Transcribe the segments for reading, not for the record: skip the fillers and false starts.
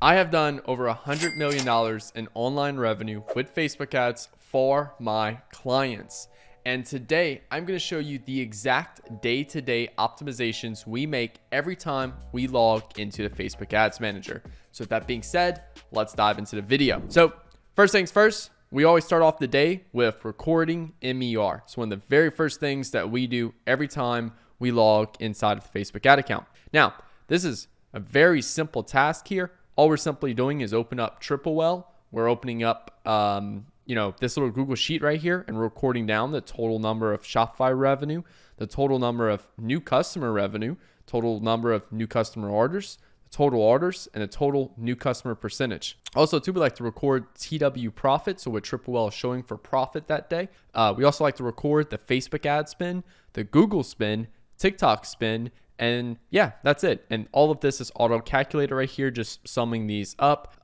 I have done over $100 million in online revenue with Facebook ads for my clients. And today I'm going to show you the exact day-to-day optimizations we make every time we log into the Facebook Ads Manager. So with that being said, let's dive into the video. So first things first, we always start off the day with recording MER. So one of the very first things that we do every time we log inside of the Facebook ad account. Now, this is a very simple task here. All we're simply doing is open up Triplewell. We're opening up, this little Google Sheet right here, and we're recording down the total number of Shopify revenue, the total number of new customer revenue, total number of new customer orders, the total orders, and the total new customer percentage. Also, too, we like to record TW profit, so what Triplewell is showing for profit that day. We also like to record the Facebook ad spend, the Google spend, TikTok spend, and yeah, that's it. And all of this is auto calculated right here, just summing these up.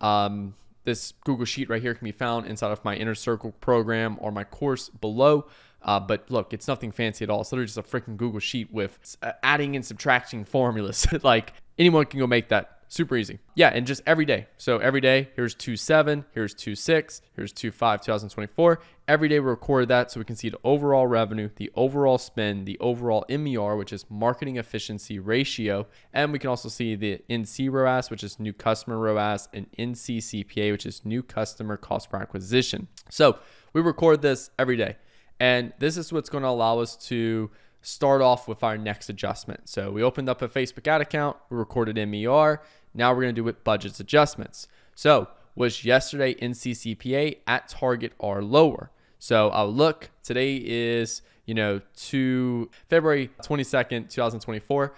This Google Sheet right here can be found inside of my Inner Circle program or my course below. But look, it's nothing fancy at all. It's literally just a freaking Google Sheet with adding and subtracting formulas. Like anyone can go make that. Super easy. Yeah, and just every day. So every day, here's 2/7, here's 2/6, here's 2/5, 2024. Every day we record that so we can see the overall revenue, the overall spend, the overall MER, which is marketing efficiency ratio. And we can also see the NC ROAS, which is new customer ROAS, and NC CPA, which is new customer cost per acquisition. So we record this every day. And this is what's going to allow us to start off with our next adjustment. So we opened up a Facebook ad account, we recorded MER. Now we're going to do it budgets adjustments. So was yesterday NC CPA at target or lower? So I'll look, today is, February 22nd, 2024.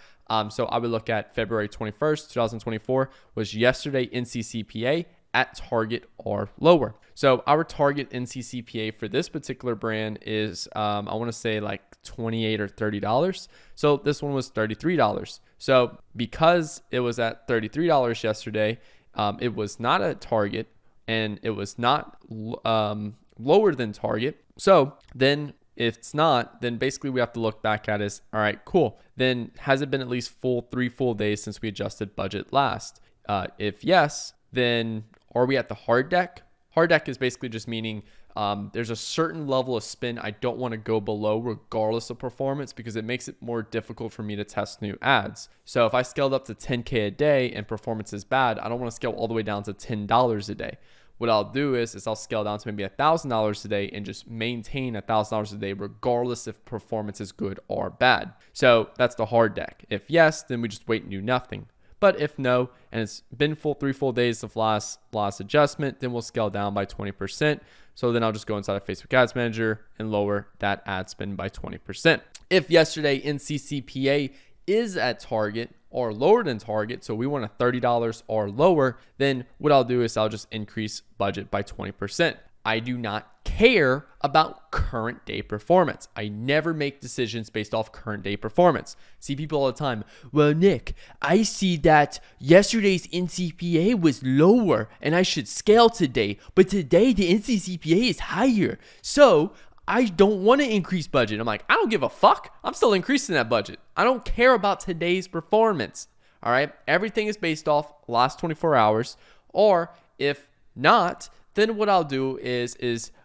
So I would look at February 21st, 2024, was yesterday NC CPA at target or lower. So our target NC CPA for this particular brand is, I want to say like $28 or $30. So this one was $33. So because it was at $33 yesterday, it was not at target and it was not lower than target. So then if it's not, then basically we have to look back at is, all right, cool. Then has it been at least 3 full days since we adjusted budget last? If yes, then are we at the hard deck? Hard deck is basically just meaning there's a certain level of spend I don't want to go below regardless of performance because it makes it more difficult for me to test new ads. So if I scaled up to 10K a day and performance is bad, I don't want to scale all the way down to $10 a day. What I'll do is I'll scale down to maybe $1,000 a day and just maintain $1,000 a day regardless if performance is good or bad. So that's the hard deck. If yes, then we just wait and do nothing. But if no, and it's been 3 full days of last adjustment, then we'll scale down by 20%. So then I'll just go inside of Facebook Ads Manager and lower that ad spend by 20%. If yesterday NC CPA is at target or lower than target, so we want a $30 or lower, then what I'll do is I'll just increase budget by 20%. I do not care about current day performance. I never make decisions based off current day performance. See people all the time, well, Nick, I see that yesterday's NCPA was lower and I should scale today, but today the NCCPA is higher. So I don't want to increase budget. I'm like, I don't give a fuck. I'm still increasing that budget. I don't care about today's performance. All right. Everything is based off last 24 hours. Or if not, then what I'll do is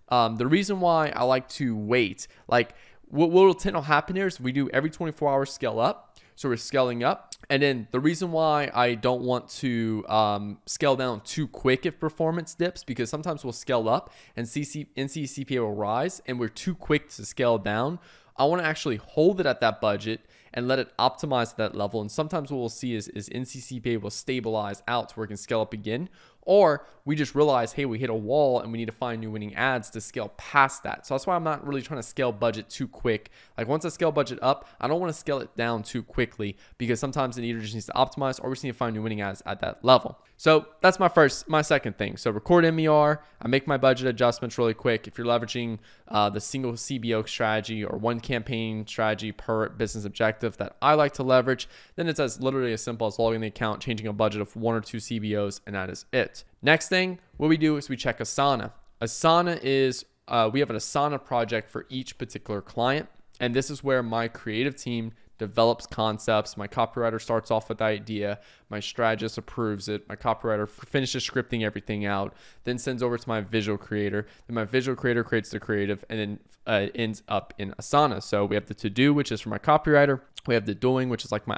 the reason why I like to wait, like what will tend to happen here is we do every 24 hours scale up. So we're scaling up. And then the reason why I don't want to scale down too quick if performance dips, because sometimes we'll scale up and NC CPA will rise and we're too quick to scale down. I want to actually hold it at that budget and let it optimize at that level. And sometimes what we'll see is NC CPA will stabilize out to where it can scale up again. Or we just realize, hey, we hit a wall and we need to find new winning ads to scale past that. So that's why I'm not really trying to scale budget too quick. Like once I scale budget up, I don't want to scale it down too quickly because sometimes it either just needs to optimize or we just need to find new winning ads at that level. So that's my second thing. So record MER, I make my budget adjustments really quick. If you're leveraging the single CBO strategy or one campaign strategy per business objective that I like to leverage, then it's literally as simple as logging the account, changing a budget of 1 or 2 CBOs, and that is it. Next thing, what we do is we check Asana. Asana is, we have an Asana project for each particular client. And this is where my creative team develops concepts. My copywriter starts off with the idea. My strategist approves it. My copywriter finishes scripting everything out, then sends over to my visual creator. Then my visual creator creates the creative and then ends up in Asana. So we have the to-do, which is for my copywriter. We have the doing, which is like my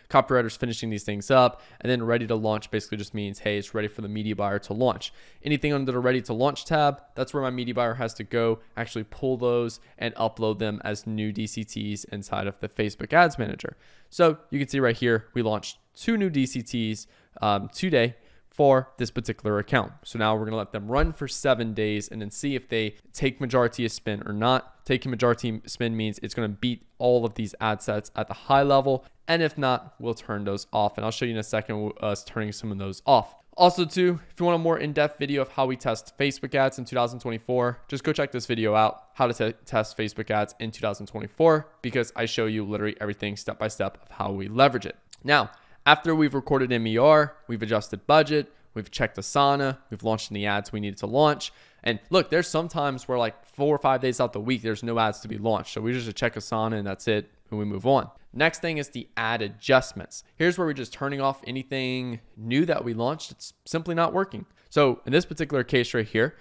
copywriters finishing these things up, and then ready to launch basically just means, hey, it's ready for the media buyer to launch. Anything under the ready to launch tab, that's where my media buyer has to go actually pull those and upload them as new DCTs inside of the Facebook Ads Manager. So you can see right here, we launched 2 new DCTs today for this particular account. So now we're going to let them run for 7 days and then see if they take majority of spin or not. Taking majority spin means it's going to beat all of these ad sets at the high level. And if not, we'll turn those off. And I'll show you in a second us turning some of those off. Also too, if you want a more in-depth video of how we test Facebook ads in 2024, just go check this video out, how to test Facebook ads in 2024, because I show you literally everything step by step of how we leverage it. Now, after we've recorded MER, we've adjusted budget, we've checked Asana, we've launched any ads we needed to launch. And look, there's some times where like 4 or 5 days out the week, there's no ads to be launched. So we just check Asana and that's it, and we move on. Next thing is the ad adjustments. Here's where we're just turning off anything new that we launched. It's simply not working. So in this particular case right here,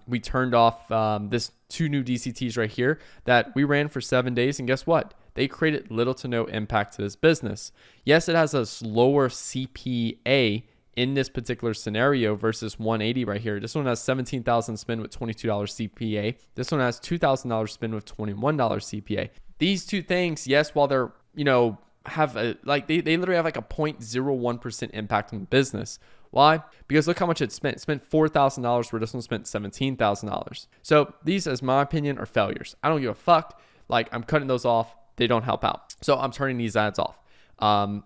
we turned off this 2 new DCTs right here that we ran for 7 days. And guess what? They created little to no impact to this business. Yes, it has a lower CPA in this particular scenario versus 180 right here. This one has 17,000 spend with $22 CPA. This one has $2,000 spend with $21 CPA. These two things, yes, while they're, have a, like they literally have like a 0.01% impact on the business. Why? Because look how much it spent. It spent $4,000 where this one spent $17,000. So these, as my opinion, are failures. I don't give a fuck. Like, I'm cutting those off. They don't help out. So I'm turning these ads off.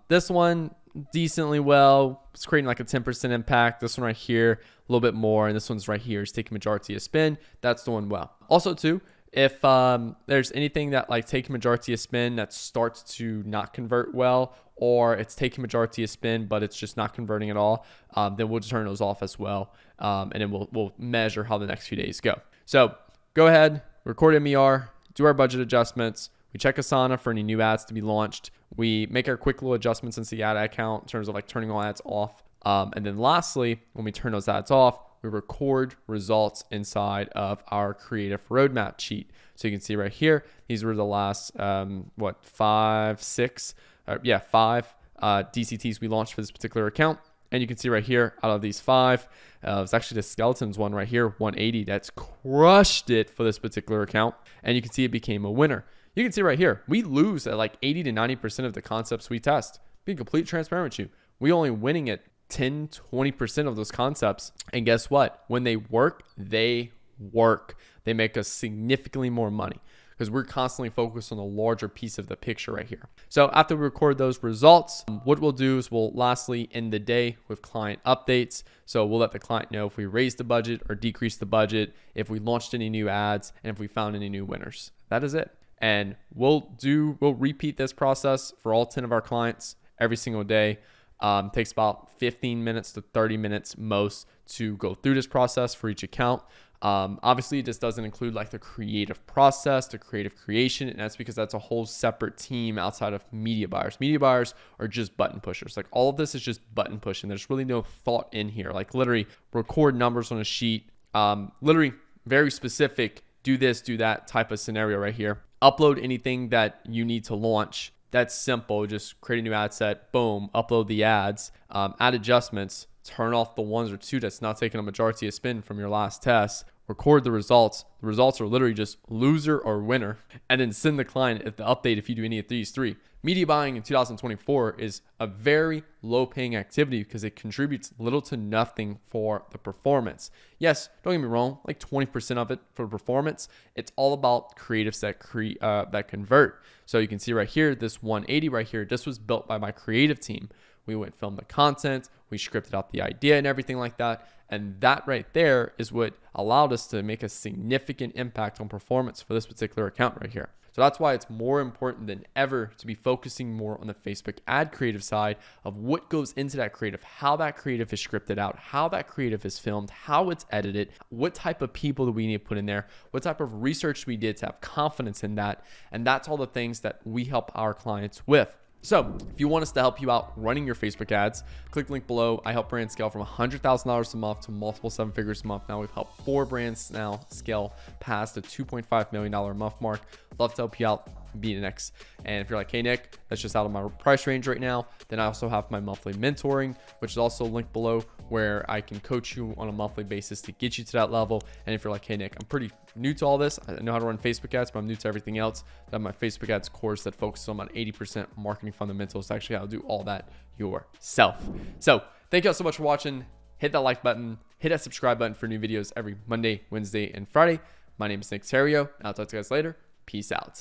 This one decently well. It's creating like a 10% impact. This one right here, a little bit more. And this one's right here is taking majority of spin. That's doing well. Also too, if there's anything that like taking majority of spin that starts to not convert well, or it's taking majority of spin, but it's just not converting at all, then we'll just turn those off as well. And then we'll measure how the next few days go. So go ahead, record MER, do our budget adjustments. We check Asana for any new ads to be launched. We make our quick little adjustments into the ad account in terms of like turning all ads off. And then lastly, when we turn those ads off, we record results inside of our creative roadmap sheet. So you can see right here, these were the last, 5 DCTs we launched for this particular account. And you can see right here, out of these 5, it's actually the skeletons one right here, 180, that's crushed it for this particular account. And you can see it became a winner. You can see right here, we lose at like 80 to 90% of the concepts we test. Being completely transparent with you, we only winning at 10, 20% of those concepts. And guess what? When they work, they work. They make us significantly more money because we're constantly focused on the larger piece of the picture right here. So after we record those results, what we'll do is we'll lastly end the day with client updates. So we'll let the client know if we raised the budget or decreased the budget, if we launched any new ads, and if we found any new winners. That is it. And we'll repeat this process for all 10 of our clients every single day. Takes about 15 minutes to 30 minutes most to go through this process for each account. Obviously, this doesn't include like the creative process, the creative creation, and that's because that's a whole separate team outside of media buyers. Media buyers are just button pushers. Like all of this is just button pushing. There's really no thought in here. Like literally record numbers on a sheet, literally very specific, do this, do that type of scenario right here. Upload anything that you need to launch. That's simple. Just create a new ad set, boom, upload the ads, add adjustments, turn off the 1 or 2 that's not taking a majority of spin from your last test, record the results. The results are literally just loser or winner, and then send the client the update if you do any of these 3. Media buying in 2024 is a very low paying activity because it contributes little to nothing for the performance. Yes, don't get me wrong, like 20% of it for performance. It's all about creatives that convert. So you can see right here, this 180 right here, this was built by my creative team. We went film the content, we scripted out the idea and everything like that. And that right there is what allowed us to make a significant impact on performance for this particular account right here. So that's why it's more important than ever to be focusing more on the Facebook ad creative side of what goes into that creative, how that creative is scripted out, how that creative is filmed, how it's edited, what type of people do we need to put in there, what type of research we did to have confidence in that. And that's all the things that we help our clients with. So if you want us to help you out running your Facebook ads, click the link below. I help brands scale from $100,000 a month to multiple 7 figures a month. Now we've helped 4 brands now scale past the $2.5 million a month mark. Love to help you out, be the next. And if you're like, hey Nick, that's just out of my price range right now, then I also have my monthly mentoring, which is also linked below, where I can coach you on a monthly basis to get you to that level. And if you're like, hey Nick, I'm pretty new to all this, I know how to run Facebook ads, but I'm new to everything else, then my Facebook ads course that focuses on about 80% marketing fundamentals to actually how to do all that yourself. So thank you all so much for watching. Hit that like button, hit that subscribe button for new videos every Monday, Wednesday, and Friday. My name is Nick Theriot. I'll talk to you guys later. Peace out.